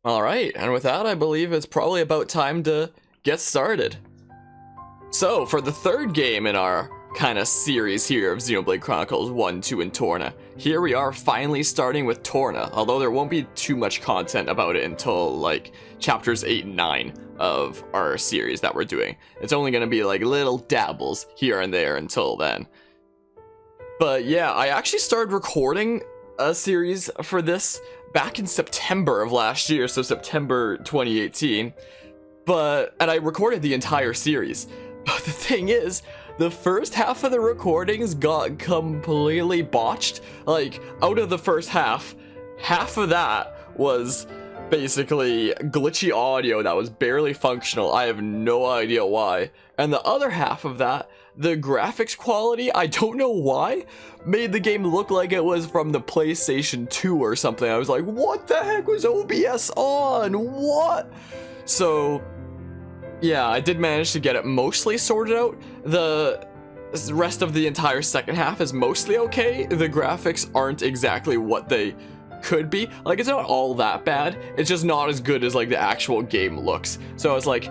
Alright, and with that, I believe it's probably about time to get started. So, for the third game in our kind of series here of Xenoblade Chronicles 1, 2, and Torna, here we are finally starting with Torna, although there won't be too much content about it until, like, chapters 8 and 9 of our series that we're doing. It's only going to be, like, little dabbles here and there until then. But yeah, I actually started recording a series for this back in September of last year, so September 2018, and I recorded the entire series. But the thing is, the first half of the recordings got completely botched. Like, out of the first half of that was basically glitchy audio that was barely functional. I have no idea why. And the other half of that, the graphics quality, I don't know why, made the game look like it was from the PlayStation 2 or something. I was like, what the heck was OBS on? What? So, yeah, I did manage to get it mostly sorted out. The rest of the entire second half is mostly okay. The graphics aren't exactly what they could be. Like, it's not all that bad. It's just not as good as, like, the actual game looks. So I was like,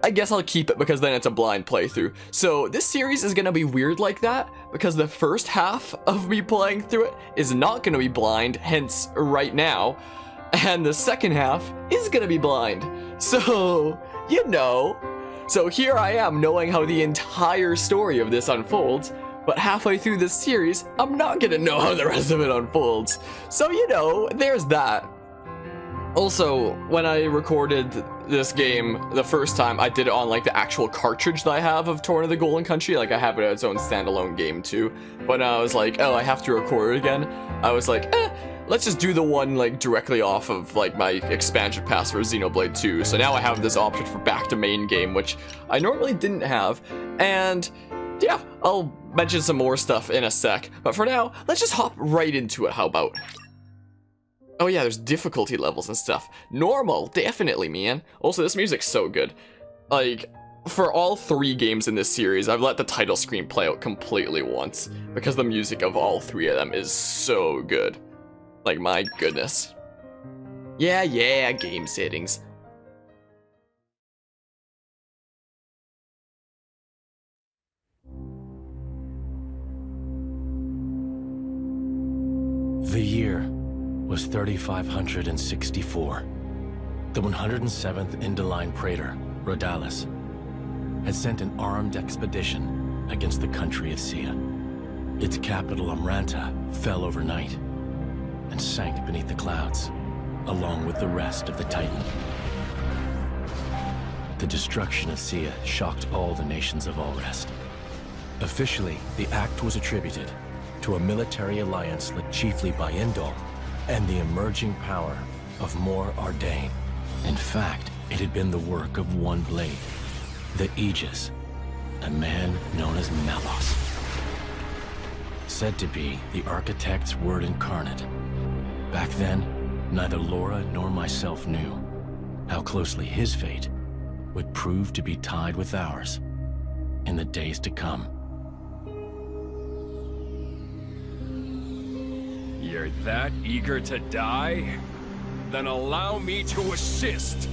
I guess I'll keep it because then it's a blind playthrough. So this series is gonna be weird like that because the first half of me playing through it is not gonna be blind, hence right now. And the second half is gonna be blind. So, you know. So here I am knowing how the entire story of this unfolds, but halfway through this series, I'm not gonna know how the rest of it unfolds. So, you know, there's that. Also, when I recorded this game the first time, I did it on, like, the actual cartridge that I have of Torna the Golden Country. Like, I have it as its own standalone game, too. But I was like, oh, I have to record it again. I was like, let's just do the one, like, directly off of, like, my expansion pass for Xenoblade 2. So now I have this option for back to main game, which I normally didn't have. And yeah, I'll mention some more stuff in a sec. But for now, let's just hop right into it. How about? Oh yeah, there's difficulty levels and stuff. Normal, definitely, man. Also, this music's so good. Like, for all three games in this series, I've let the title screen play out completely once, because the music of all three of them is so good. Like, my goodness. Yeah, game settings. The year was 3564. The 107th Indoline Praetor, Rhodalis, had sent an armed expedition against the country of Sia. Its capital, Amranta, fell overnight and sank beneath the clouds, along with the rest of the Titan. The destruction of Sia shocked all the nations of Allrest. Officially, the act was attributed to a military alliance led chiefly by Indol and the emerging power of more Ardain. In fact, it had been the work of one blade, the Aegis, a man known as Melos. Said to be the architect's word incarnate. Back then, neither Laura nor myself knew how closely his fate would prove to be tied with ours in the days to come. You're that eager to die? Then allow me to assist.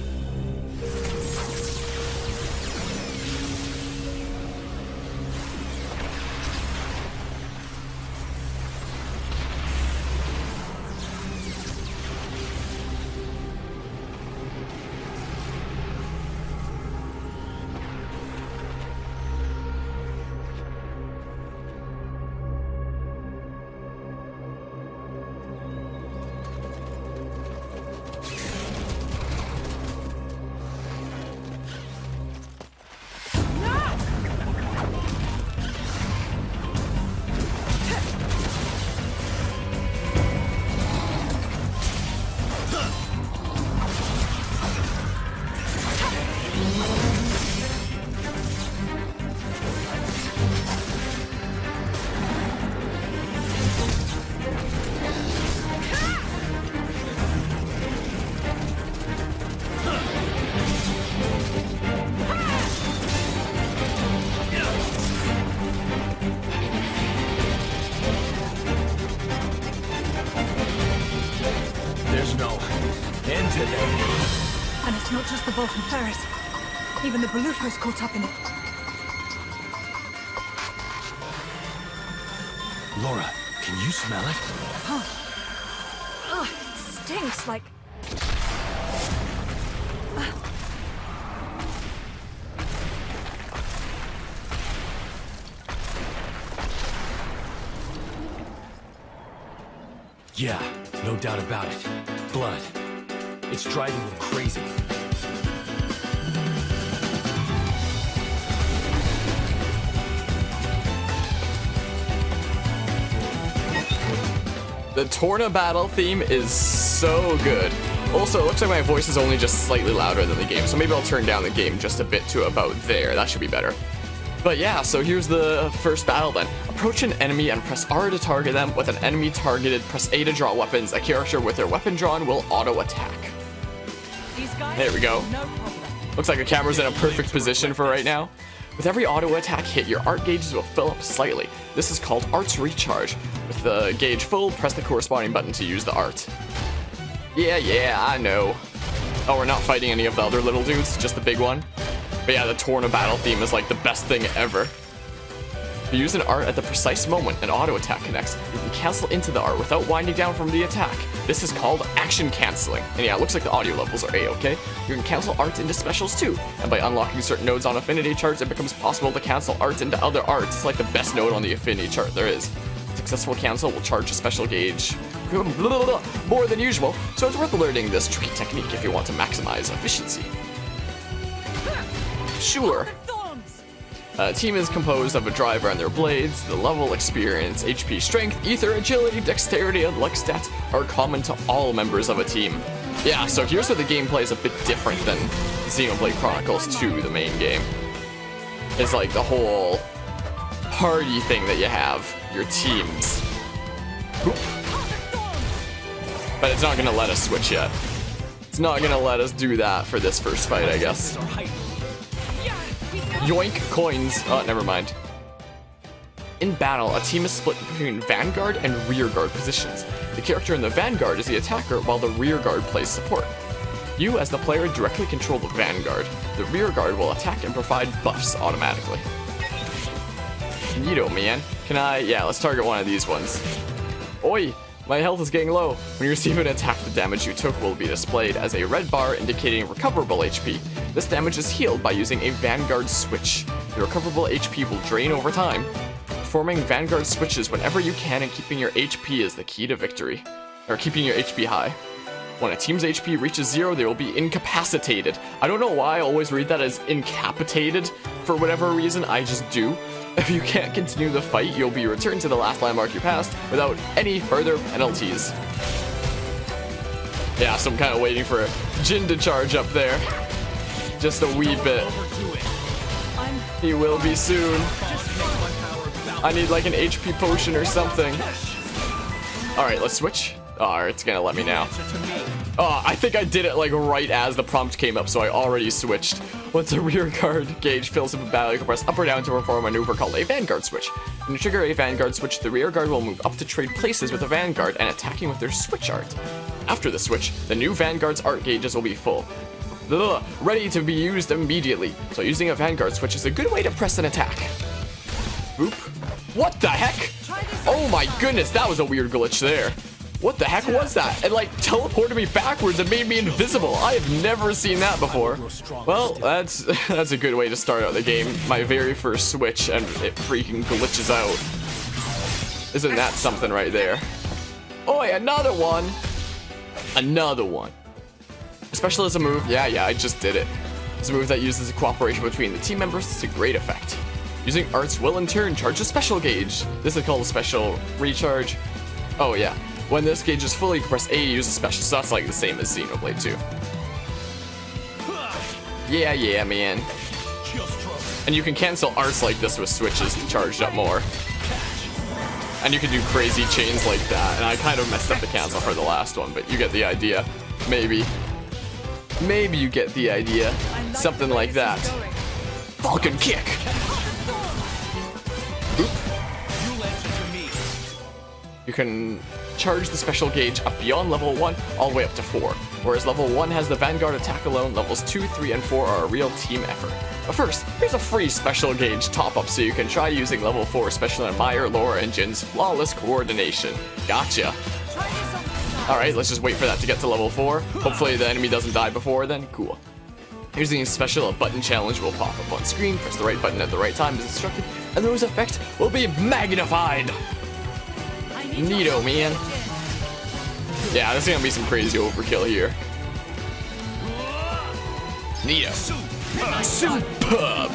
to them. And it's not just the Vulcan ferrets. Even the Balufos caught up in it. Laura, can you smell it? Ugh, it stinks like... Yeah, no doubt about it. Blood. It's driving them crazy. The Torna battle theme is so good. Also, it looks like my voice is only just slightly louder than the game, so maybe I'll turn down the game just a bit to about there. That should be better. But yeah, so here's the first battle then. Approach an enemy and press R to target them. With an enemy targeted, press A to draw weapons. A character with their weapon drawn will auto-attack. There we go. Looks like the camera's in a perfect position for right now. With every auto-attack hit, your art gauges will fill up slightly. This is called Art's Recharge. With the gauge full, press the corresponding button to use the art. Yeah, I know. Oh, we're not fighting any of the other little dudes, just the big one. But yeah, the Torna battle theme is like the best thing ever. If you use an art at the precise moment an auto-attack connects, you can cancel into the art without winding down from the attack. This is called action canceling. And yeah, it looks like the audio levels are A-okay. You can cancel art into specials too. And by unlocking certain nodes on affinity charts, it becomes possible to cancel art into other arts. It's like the best node on the affinity chart there is. Successful cancel will charge a special gauge more than usual, so it's worth learning this tricky technique if you want to maximize efficiency. Sure. A team is composed of a driver and their blades. The level, experience, HP, strength, ether, agility, dexterity, and luck stats are common to all members of a team. Yeah, so here's where the gameplay is a bit different than Xenoblade Chronicles 2, the main game. It's like the whole party thing that you have, your teams. Oop. But it's not gonna let us switch yet. It's not gonna let us do that for this first fight, I guess. Yoink coins. Oh, never mind. In battle, a team is split between vanguard and rearguard positions. The character in the vanguard is the attacker, while the rearguard plays support. You, as the player, directly control the vanguard. The rearguard will attack and provide buffs automatically. Neato, man. Yeah, let's target one of these ones. Oi! My health is getting low. When you receive an attack, the damage you took will be displayed as a red bar indicating recoverable HP. This damage is healed by using a Vanguard switch. The recoverable HP will drain over time. Performing Vanguard switches whenever you can and keeping your HP is the key to victory. Or keeping your HP high. When a team's HP reaches 0, they will be incapacitated. I don't know why I always read that as incapitated. For whatever reason, I just do. If you can't continue the fight, you'll be returned to the last landmark you passed without any further penalties. Yeah, so I'm kind of waiting for Jin to charge up there. Just a wee bit. He will be soon. I need like an HP potion or something. Alright, let's switch. Oh, it's gonna let me now. Oh, I think I did it like right as the prompt came up, so I already switched. Once a rear guard gauge fills up a battle, you can press up or down to perform a maneuver called a Vanguard switch. When you trigger a Vanguard switch, the rear guard will move up to trade places with the Vanguard and attacking with their switch art. After the switch, the new Vanguard's art gauges will be full. Ready to be used immediately, so using a Vanguard switch is a good way to press an attack. Oop. What the heck? Oh my goodness, that was a weird glitch there. What the heck was that? It like teleported me backwards and made me invisible. I have never seen that before. Well, that's a good way to start out the game. My very first switch and it freaking glitches out. Isn't that something right there? Oh, another one. Another one. A specialism move. Yeah, I just did it. It's a move that uses the cooperation between the team members to great effect. Using arts will in turn charge a special gauge. This is called a special recharge. Oh yeah. When this gauge is fully, you can press A to use a special, so that's like the same as Xenoblade 2. Yeah, man. And you can cancel arts like this with switches to charge up more. And you can do crazy chains like that, and I kind of messed up the cancel for the last one, but you get the idea. Maybe you get the idea. Something like that. Falcon kick! Oop. You can charge the special gauge up beyond level 1 all the way up to 4, whereas level 1 has the Vanguard attack alone, levels 2, 3, and 4 are a real team effort. But first, here's a free special gauge top-up so you can try using level 4 special admire Laura and Jin's flawless coordination. Gotcha. Alright, let's just wait for that to get to level 4. Hopefully the enemy doesn't die before then. Cool. Using a special, a button challenge will pop up on screen. Press the right button at the right time as instructed, and those effects will be magnified. Neato, man. Yeah, this is gonna be some crazy overkill here. Neato. Superb.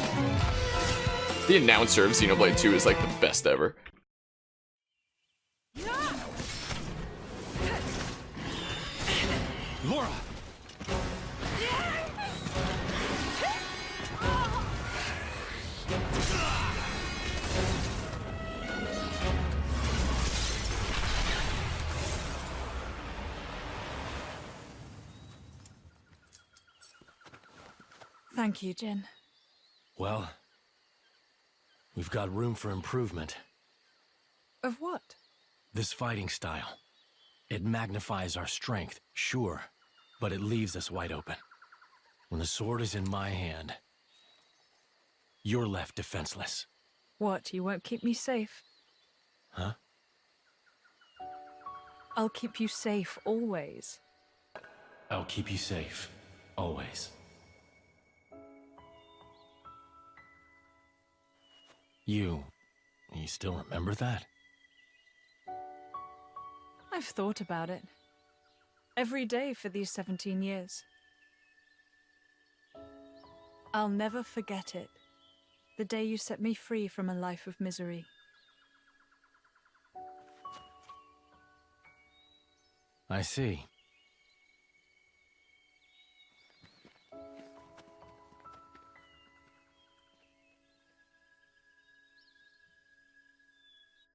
The announcer of Xenoblade 2 is like the best ever. Laura! Thank you, Jin. Well, we've got room for improvement. Of what? This fighting style. It magnifies our strength, sure, but it leaves us wide open. When the sword is in my hand, you're left defenseless. What, you won't keep me safe? Huh? I'll keep you safe always. I'll keep you safe, always. You still remember that? I've thought about it. Every day for these 17 years. I'll never forget it. The day you set me free from a life of misery. I see.